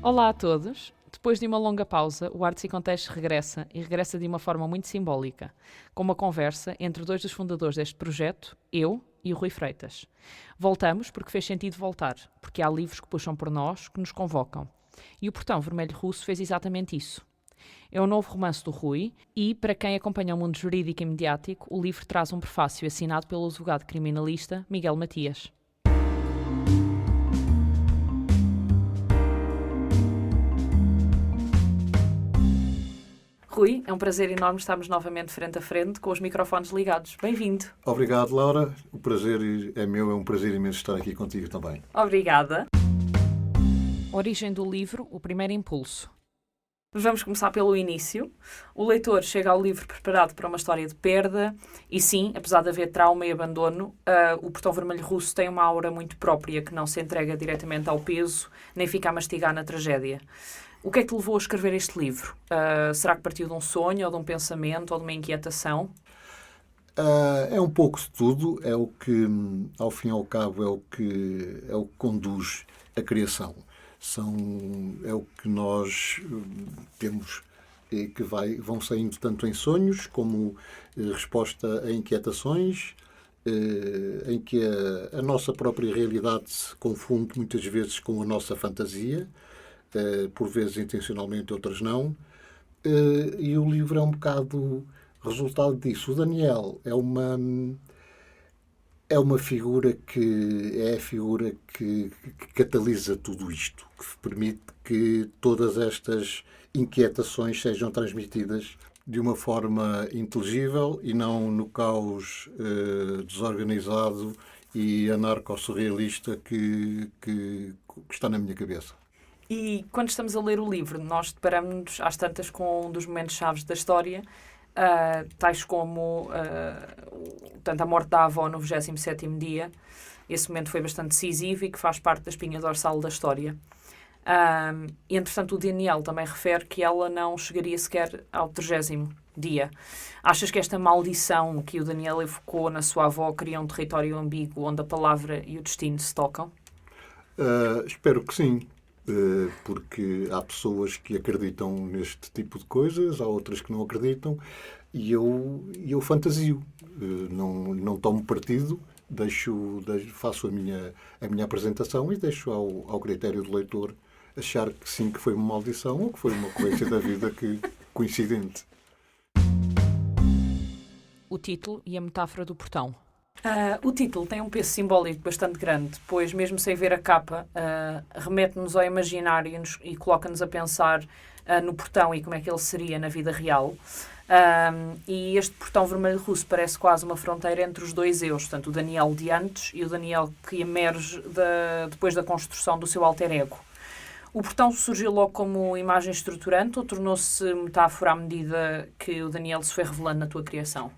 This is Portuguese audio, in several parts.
Olá a todos! Depois de uma longa pausa, o Artes e Contextos regressa e regressa de uma forma muito simbólica, com uma conversa entre dois dos fundadores deste projeto, eu e o Rui Freitas. Voltamos porque fez sentido voltar, porque há livros que puxam por nós, que nos convocam. E o Portão Vermelho Russo fez exatamente isso. É um novo romance do Rui e, para quem acompanha o mundo jurídico e mediático, o livro traz um prefácio assinado pelo advogado criminalista Miguel Matias. Rui, é um prazer enorme estarmos novamente frente a frente com os microfones ligados. Bem-vindo. Obrigado, Laura. O prazer é meu, é um prazer imenso estar aqui contigo também. Obrigada. Origem do livro, o primeiro impulso. Vamos começar pelo início. O leitor chega ao livro preparado para uma história de perda e sim, apesar de haver trauma e abandono, o Portão Vermelho Russo tem uma aura muito própria que não se entrega diretamente ao peso, nem fica a mastigar na tragédia. O que é que te levou a escrever este livro? Será que partiu de um sonho, ou de um pensamento, ou de uma inquietação? É um pouco de tudo. É o que, ao fim e ao cabo, é o que conduz a criação. É o que nós temos e que vão saindo tanto em sonhos como resposta a inquietações, em que a nossa própria realidade se confunde muitas vezes com a nossa fantasia, por vezes intencionalmente, outras não. E o livro é um bocado resultado disso. O Daniel é uma figura que catalisa tudo isto, que permite que todas estas inquietações sejam transmitidas de uma forma inteligível e não no caos desorganizado e anarco-surrealista que está na minha cabeça. E quando estamos a ler o livro, nós deparamos-nos às tantas com um dos momentos-chave da história, tais como a morte da avó no 27º dia. Esse momento foi bastante decisivo e que faz parte da espinha dorsal da história. E, entretanto, o Daniel também refere que ela não chegaria sequer ao 30º dia. Achas que esta maldição que o Daniel evocou na sua avó cria um território ambíguo onde a palavra e o destino se tocam? Espero que sim. Porque há pessoas que acreditam neste tipo de coisas, há outras que não acreditam, e eu fantasio. Não tomo partido, faço a minha apresentação e deixo ao critério do leitor achar que sim, que foi uma maldição ou que foi uma ocorrência da vida coincidente. O título e a metáfora do portão. O título tem um peso simbólico bastante grande, pois mesmo sem ver a capa, remete-nos ao imaginário e coloca-nos a pensar no portão e como é que ele seria na vida real. E este Portão Vermelho Russo parece quase uma fronteira entre os dois eus, portanto, o Daniel de antes e o Daniel que emerge depois da construção do seu alter ego. O portão surgiu logo como imagem estruturante ou tornou-se metáfora à medida que o Daniel se foi revelando na tua criação?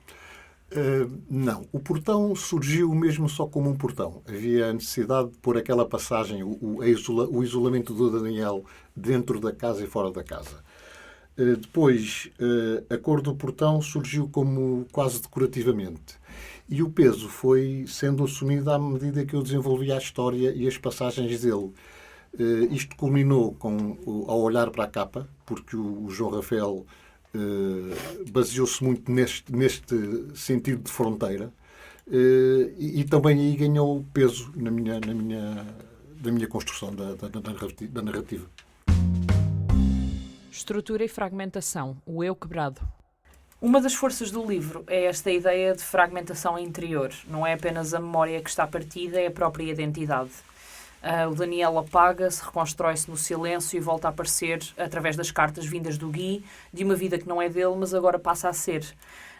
Não. O portão surgiu mesmo só como um portão. Havia a necessidade de pôr aquela passagem, o isolamento do Daniel dentro da casa e fora da casa. Depois, a cor do portão surgiu como quase decorativamente. E o peso foi sendo assumido à medida que eu desenvolvia a história e as passagens dele. Isto culminou ao olhar para a capa, porque o João Rafael baseou-se muito neste sentido de fronteira e também aí ganhou peso na minha construção da narrativa. Estrutura e fragmentação, o eu quebrado. Uma das forças do livro é esta ideia de fragmentação interior. Não é apenas a memória que está partida, é a própria identidade. O Daniel apaga-se, reconstrói-se no silêncio e volta a aparecer através das cartas vindas do Gui, de uma vida que não é dele, mas agora passa a ser.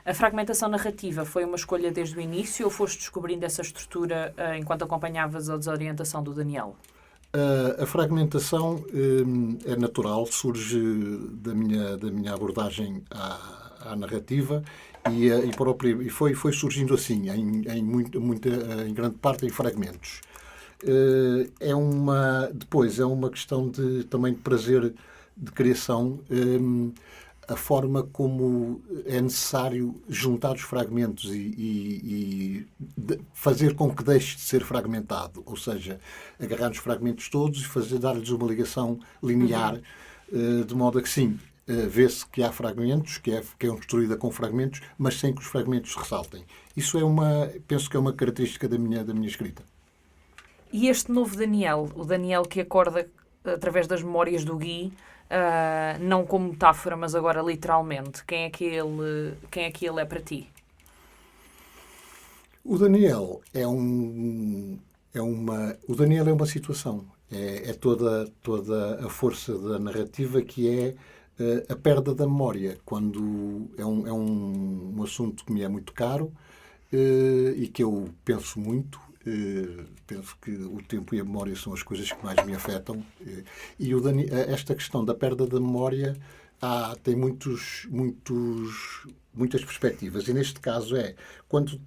A fragmentação narrativa foi uma escolha desde o início ou foste descobrindo essa estrutura enquanto acompanhavas a desorientação do Daniel? A fragmentação é natural, surge da minha abordagem à narrativa e foi surgindo assim, em grande parte em fragmentos. Depois é uma questão também de prazer de criação. a forma como é necessário juntar os fragmentos e fazer com que deixe de ser fragmentado. Ou seja, agarrar os fragmentos todos e dar-lhes uma ligação linear, de modo a que, sim, vê-se que há fragmentos, que é construída com fragmentos, mas sem que os fragmentos se ressaltem. Isso penso que é uma característica da minha escrita. E este novo Daniel, o Daniel que acorda através das memórias do Guy, não como metáfora, mas agora literalmente, quem é que ele é para ti? O Daniel o Daniel é uma situação. É toda a força da narrativa, que é a perda da memória, quando é um assunto que me é muito caro, e que eu penso muito. Penso que o tempo e a memória são as coisas que mais me afetam. E esta questão da perda da memória tem muitas perspectivas. E neste caso quando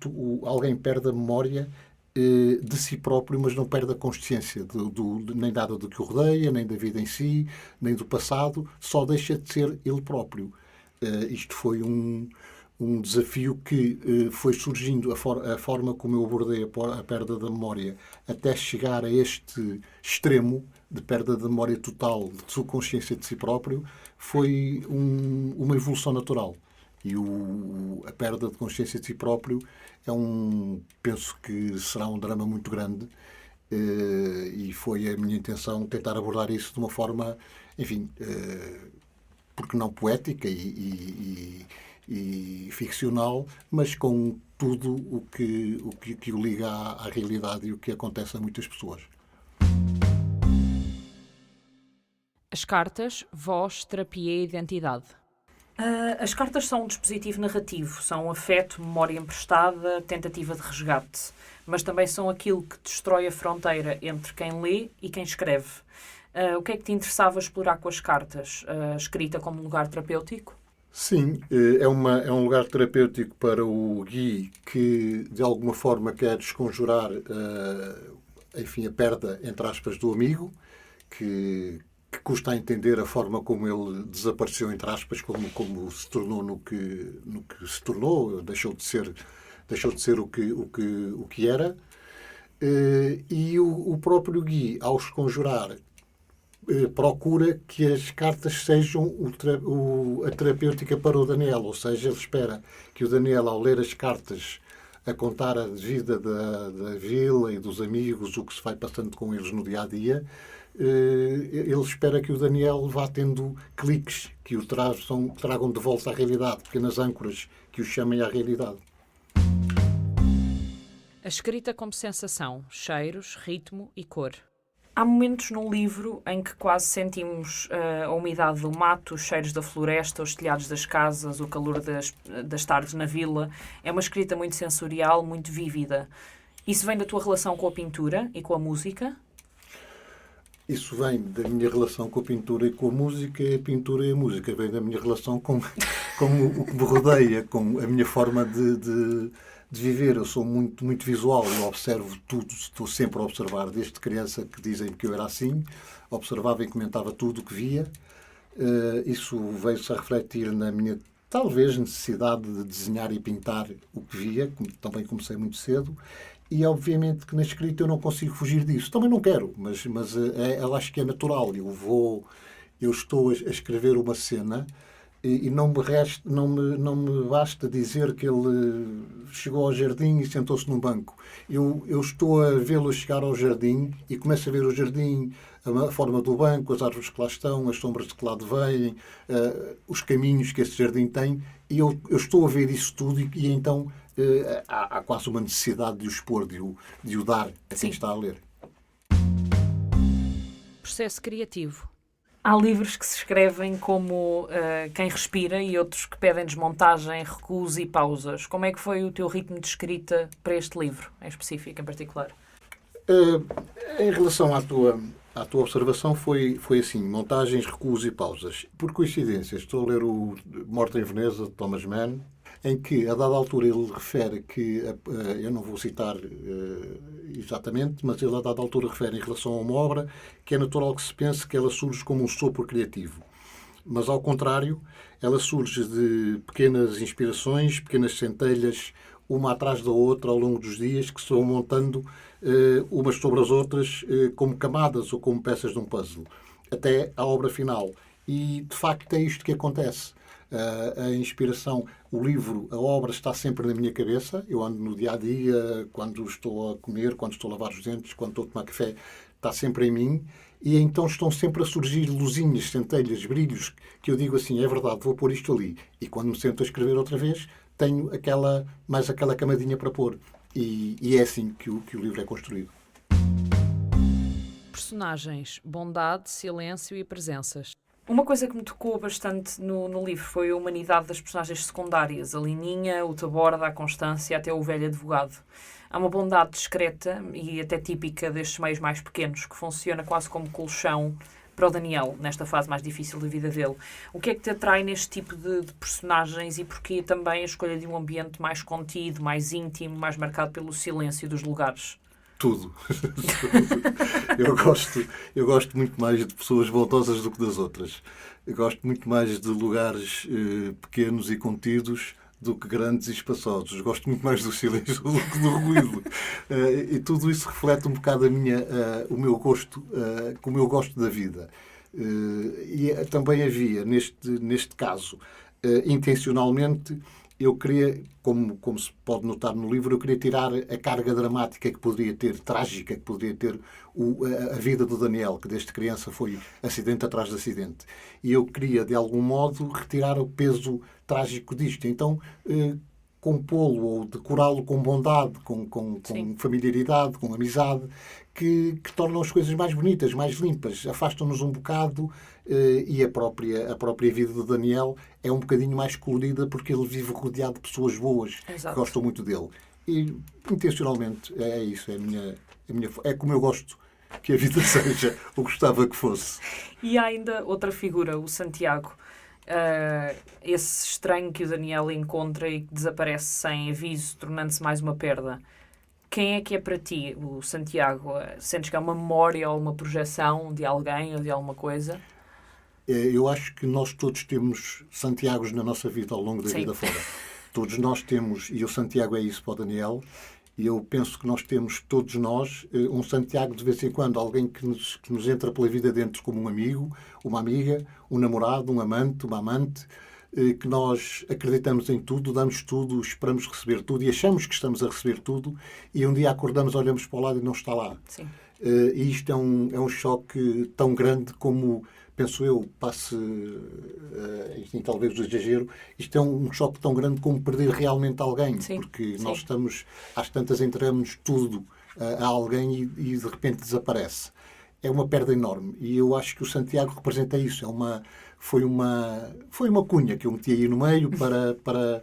alguém perde a memória de si próprio, mas não perde a consciência nem nada do que o rodeia, nem da vida em si, nem do passado, só deixa de ser ele próprio. Isto foi um desafio que foi surgindo, a forma como eu abordei a perda da memória, até chegar a este extremo de perda da memória total, de sua consciência de si próprio, foi uma evolução natural. E a perda de consciência de si próprio penso que será um drama muito grande, e foi a minha intenção tentar abordar isso de uma forma, enfim, porque não poética e ficcional, mas com tudo o que o liga à realidade e o que acontece a muitas pessoas. As cartas, voz, terapia e identidade. As cartas são um dispositivo narrativo, são afeto, memória emprestada, tentativa de resgate, mas também são aquilo que destrói a fronteira entre quem lê e quem escreve. O que é que te interessava explorar com as cartas? A escrita como lugar terapêutico? Sim, é um lugar terapêutico para o Guy, que de alguma forma quer desconjurar enfim, a perda, entre aspas, do amigo, que custa a entender a forma como ele desapareceu, entre aspas, como se tornou no que se tornou, deixou de ser o que era. E o próprio Guy, ao desconjurar, procura que as cartas sejam a terapêutica para o Daniel, ou seja, ele espera que o Daniel, ao ler as cartas a contar a vida da vila e dos amigos, o que se vai passando com eles no dia-a-dia, ele espera que o Daniel vá tendo cliques que o tragam de volta à realidade, pequenas âncoras que o chamem à realidade. A escrita como sensação, cheiros, ritmo e cor. Há momentos no livro em que quase sentimos a umidade do mato, os cheiros da floresta, os telhados das casas, o calor das tardes na vila. É uma escrita muito sensorial, muito vívida. Isso vem da tua relação com a pintura e com a música? Isso vem da minha relação com a pintura e com a música, e a pintura e a música vem da minha relação com o que me rodeia, com a minha forma de viver. Eu sou muito, muito visual, eu observo tudo, estou sempre a observar, desde criança, que dizem que eu era assim, observava e comentava tudo o que via. Isso veio-se a refletir na minha, talvez, necessidade de desenhar e pintar o que via, também comecei muito cedo, e obviamente que na escrita eu não consigo fugir disso. Também não quero, mas eu acho que é natural. Eu estou a escrever uma cena e não me basta dizer que ele chegou ao jardim e sentou-se num banco. Eu estou a vê-lo chegar ao jardim e começo a ver o jardim, a forma do banco, as árvores que lá estão, as sombras que lá vêm, os caminhos que esse jardim tem, e eu estou a ver isso tudo e então há quase uma necessidade de o expor, de o dar a quem está a ler. Processo criativo. Há livros que se escrevem como quem respira e outros que pedem desmontagem, recuos e pausas. Como é que foi o teu ritmo de escrita para este livro, em específico, em particular? Em relação à tua observação, foi assim, montagens, recuos e pausas. Por coincidência, estou a ler o Morte em Veneza, de Thomas Mann, em que, a dada altura, ele refere que, eu não vou citar exatamente, mas ele, a dada altura, refere em relação a uma obra que é natural que se pense que ela surge como um sopro criativo. mas ao contrário, ela surge de pequenas inspirações, pequenas centelhas, uma atrás da outra ao longo dos dias, que se vão montando umas sobre as outras como camadas ou como peças de um puzzle, até à obra final. E, de facto, é isto que acontece. A inspiração, o livro, a obra está sempre na minha cabeça. Eu ando no dia-a-dia, quando estou a comer, quando estou a lavar os dentes, quando estou a tomar café, está sempre em mim. E então estão sempre a surgir luzinhas, centelhas, brilhos, que eu digo assim, é verdade, vou pôr isto ali. E quando me sento a escrever outra vez, tenho mais aquela camadinha para pôr. E é assim que o livro é construído. Personagens, bondade, silêncio e presenças. Uma coisa que me tocou bastante no livro foi a humanidade das personagens secundárias. A Lininha, o Taborda, a Constância, até o velho advogado. Há uma bondade discreta e até típica destes meios mais pequenos, que funciona quase como colchão para o Daniel, nesta fase mais difícil da vida dele. O que é que te atrai neste tipo de personagens e porquê também a escolha de um ambiente mais contido, mais íntimo, mais marcado pelo silêncio dos lugares? Tudo. Eu gosto muito mais de pessoas bondosas do que das outras. Eu gosto muito mais de lugares pequenos e contidos do que grandes e espaçosos. Gosto muito mais do silêncio do que do ruído. E tudo isso reflete um bocado o meu gosto, como eu gosto da vida. E também havia, neste caso, intencionalmente, eu queria, como se pode notar no livro, eu queria tirar a carga dramática que poderia ter, trágica que poderia ter a vida do Daniel, que desde criança foi acidente atrás de acidente. E eu queria, de algum modo, retirar o peso trágico disto. Então, compô-lo ou decorá-lo com bondade, com familiaridade, com amizade, que tornam as coisas mais bonitas, mais limpas, afastam-nos um bocado e a própria vida do Daniel é um bocadinho mais colorida porque ele vive rodeado de pessoas boas. Exato. Que gostam muito dele. E, intencionalmente, é isso, é como eu gosto que a vida seja, ou gostava que fosse. E há ainda outra figura, o Santiago. Esse estranho que o Daniel encontra e que desaparece sem aviso, tornando-se mais uma perda. Quem é que é para ti o Santiago? Sentes que é uma memória ou uma projeção de alguém ou de alguma coisa? Eu acho que nós todos temos Santiagos na nossa vida ao longo da vida fora. Todos nós temos, e o Santiago é isso para o Daniel, e eu penso que nós temos, todos nós, um Santiago de vez em quando, alguém que nos entra pela vida dentro como um amigo, uma amiga, um namorado, um amante, uma amante, que nós acreditamos em tudo, damos tudo, esperamos receber tudo e achamos que estamos a receber tudo e um dia acordamos, olhamos para o lado e não está lá. Sim. E isto é um choque tão grande como, penso eu, talvez o exagero, isto é um choque tão grande como perder realmente alguém. Sim. Porque nós estamos, às tantas, entregamos tudo a alguém e de repente desaparece. É uma perda enorme. E eu acho que o Santiago representa isso. Foi uma cunha que eu meti aí no meio para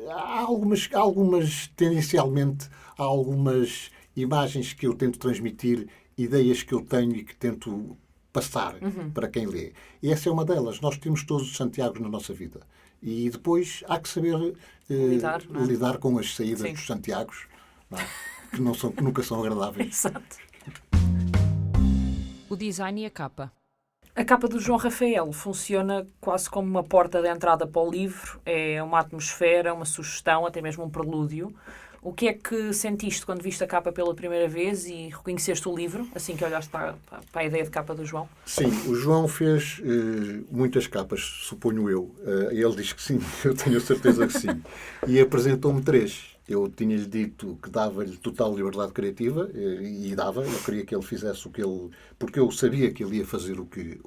há algumas tendencialmente, há algumas imagens que eu tento transmitir, ideias que eu tenho e que tento passar para quem lê. E essa é uma delas. Nós temos todos os Santiagos na nossa vida. E depois há que saber lidar com as saídas dos Santiagos, não é? que nunca são agradáveis. Exato. O design e a capa. A capa do João Rafael funciona quase como uma porta de entrada para o livro. É uma atmosfera, uma sugestão, até mesmo um prelúdio. O que é que sentiste quando viste a capa pela primeira vez e reconheceste o livro, assim que olhaste para a ideia de capa do João? Sim, o João fez muitas capas, suponho eu. Ele diz que sim, eu tenho certeza que sim. E apresentou-me 3. Eu tinha-lhe dito que dava-lhe total liberdade criativa e dava. Eu queria que ele fizesse o que ele... Porque eu sabia que ele ia fazer o que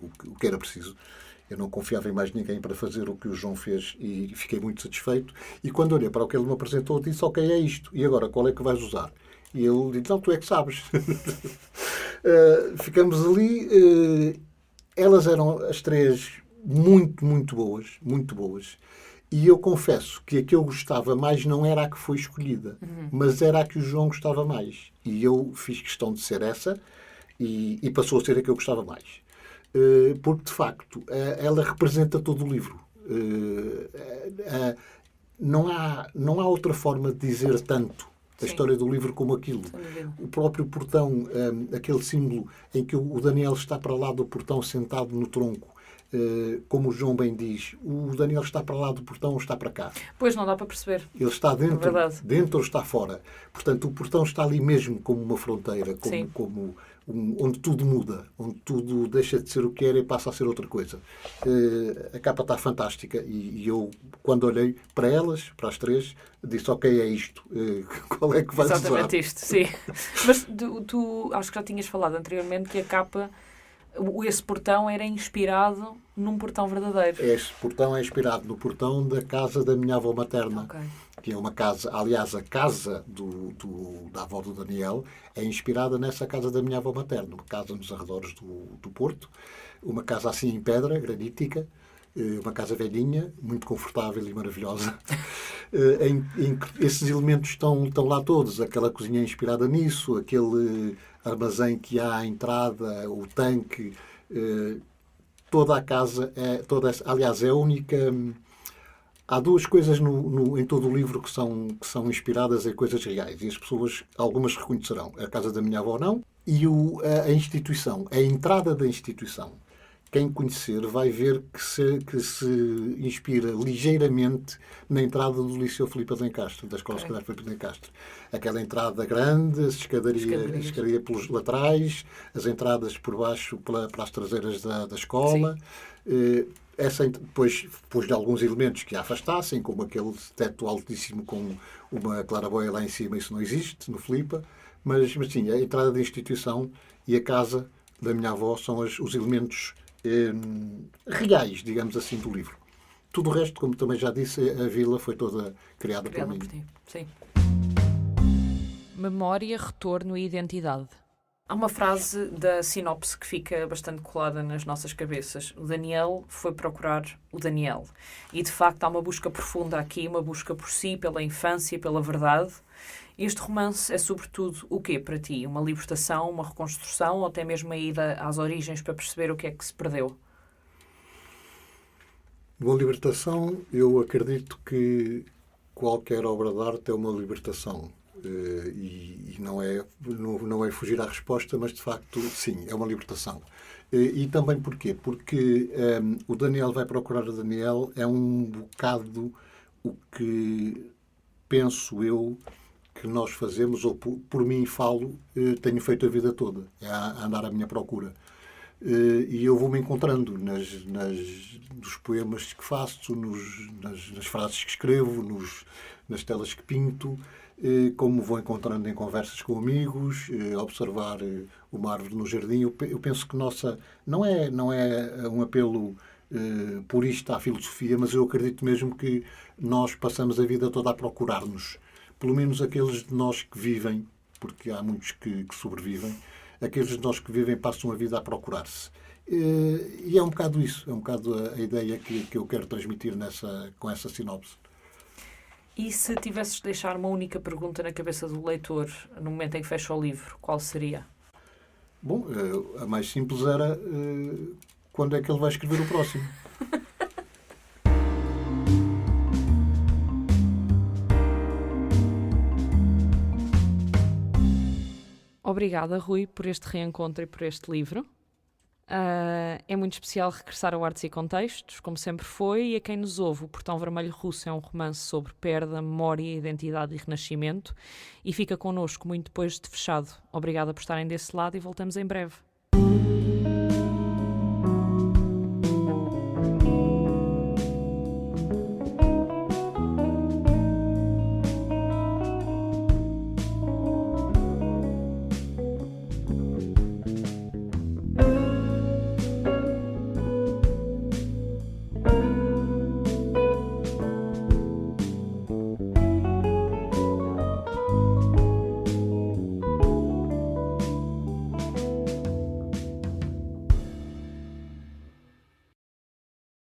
era preciso. Eu não confiava em mais ninguém para fazer o que o João fez e fiquei muito satisfeito. E quando olhei para o que ele me apresentou, disse, ok, é isto. E agora, qual é que vais usar? E ele disse, não, tu é que sabes. Ficamos ali. Elas eram as 3 muito, muito boas. Muito boas. E eu confesso que a que eu gostava mais não era a que foi escolhida, mas era a que o João gostava mais. E eu fiz questão de ser essa e passou a ser a que eu gostava mais. Porque, de facto, ela representa todo o livro. Não há outra forma de dizer tanto a história do livro como aquilo. O próprio portão, aquele símbolo em que o Daniel está para lá do portão sentado no tronco, Como o João bem diz, o Daniel está para lá do portão ou está para cá? Pois, não dá para perceber. Ele está dentro, É dentro ou está fora? Portanto, o portão está ali mesmo como uma fronteira, como onde tudo muda, onde tudo deixa de ser o que era e passa a ser outra coisa. A capa está fantástica e eu, quando olhei para elas, para as três, disse, ok, é isto. Qual é que vais usar? Exatamente isto, sim. Mas tu acho que já tinhas falado anteriormente que a capa, esse portão era inspirado num portão verdadeiro. Este portão é inspirado no portão da casa da minha avó materna. Ok. Que é uma casa, aliás, a casa da avó do Daniel é inspirada nessa casa da minha avó materna, uma casa nos arredores do Porto, uma casa assim em pedra, granítica, uma casa velhinha, muito confortável e maravilhosa. Esses elementos estão lá todos, aquela cozinha inspirada nisso, aquele armazém que há à entrada, o tanque, toda a casa, aliás, é a única... Há duas coisas em todo o livro que são inspiradas em coisas reais e as pessoas, algumas reconhecerão. A casa da minha avó não. E a instituição, a entrada da instituição. Quem conhecer vai ver que se inspira ligeiramente na entrada do Liceu Filipe de Lencastre, da Escola Secundária Filipe de Lencastre. Aquela entrada grande, a escadaria pelos laterais, as entradas por baixo para as traseiras da escola. Depois de alguns elementos que a afastassem, como aquele teto altíssimo com uma claraboia lá em cima, isso não existe no Filipa, mas sim, a entrada da instituição e a casa da minha avó são os elementos reais, digamos assim, do livro. Tudo o resto, como também já disse, a vila foi toda criada por mim. Sim. Memória, retorno e identidade. Há uma frase da sinopse que fica bastante colada nas nossas cabeças. O Daniel foi procurar o Daniel. E, de facto, há uma busca profunda aqui, uma busca por si, pela infância, pela verdade. Este romance é, sobretudo, o quê para ti? Uma libertação, uma reconstrução ou até mesmo a ida às origens para perceber o que é que se perdeu? Uma libertação, eu acredito que qualquer obra de arte é uma libertação. E não é fugir à resposta, mas de facto, sim, é uma libertação. E também porquê? Porque o Daniel vai procurar o Daniel é um bocado o que penso eu que nós fazemos, ou por mim falo, tenho feito a vida toda, é a andar à minha procura. E eu vou-me encontrando nos poemas que faço, nas frases que escrevo, nas telas que pinto, como vou encontrando em conversas com amigos, observar uma árvore no jardim. Eu penso que não é um apelo purista à filosofia, mas eu acredito mesmo que nós passamos a vida toda a procurar-nos. Pelo menos aqueles de nós que vivem, porque há muitos que sobrevivem, aqueles de nós que vivem passam a vida a procurar-se. E é um bocado isso, é um bocado a ideia que eu quero transmitir com essa sinopse. E se tivesses de deixar uma única pergunta na cabeça do leitor no momento em que fecha o livro, qual seria? Bom, a mais simples era quando é que ele vai escrever o próximo. Obrigada, Rui, por este reencontro e por este livro. É muito especial regressar ao Artes e Contextos, como sempre foi, e a quem nos ouve, O Portão Vermelho Russo é um romance sobre perda, memória, identidade e renascimento, e fica connosco muito depois de fechado. Obrigada por estarem desse lado e voltamos em breve.